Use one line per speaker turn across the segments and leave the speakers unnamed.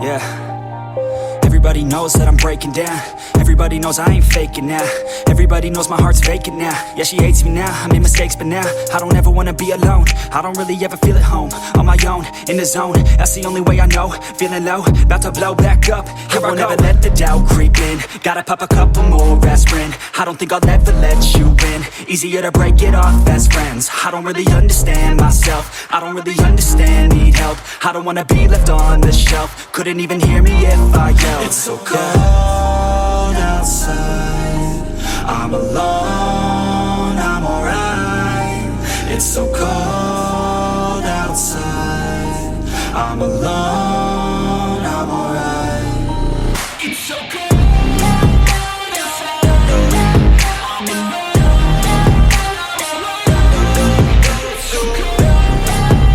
Yeah. Everybody knows that I'm breaking down. Everybody knows I ain't faking now. Everybody knows my heart's vacant now. Yeah, she hates me now, I made mistakes but now I don't ever wanna be alone. I don't really ever feel at home. On my own, in the zone, that's the only way I know. Feeling low, about to blow back up. Here I won't ever let the doubt creep in. Gotta pop a couple more aspirin. I don't think I'll ever let you in. Easier to break it off as friends. I don't really understand myself. I don't really understand, need help. I don't wanna be left on the shelf. Couldn't even hear me if I yelled. It's so cold outside. I'm alone, I'm alright. It's so cold outside. I'm alone, I'm alright. It's so cold outside. I'm alone. It's so cold outside.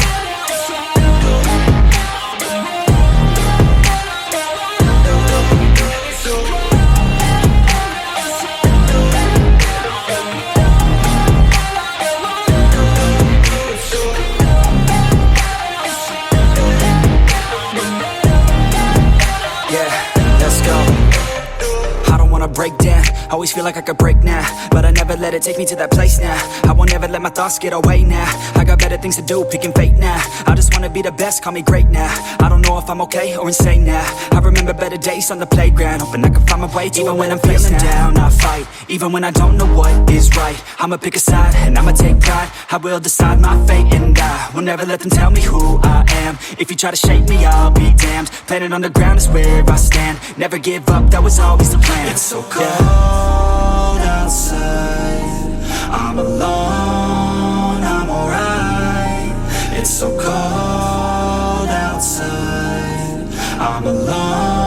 Break down, always feel like I could break now, but I never let it take me to that place now. I won't ever let my thoughts get away now. I got better things to do, picking fate now. I just wanna be the best, call me great now. I don't know if I'm okay or insane now. I remember better days on the playground, hoping I can find my way. Even when I'm feeling down, I fight. Even when I don't know what is right, I'ma pick a side and I'ma take pride. I will decide my fate and I will never let them tell me who I am. If you try to shake me, I'll be damned. Planet on the ground is where I stand. Never give up, that was always the plan. It's so cold outside. I'm alone, I'm alright. It's so cold outside. I'm alone.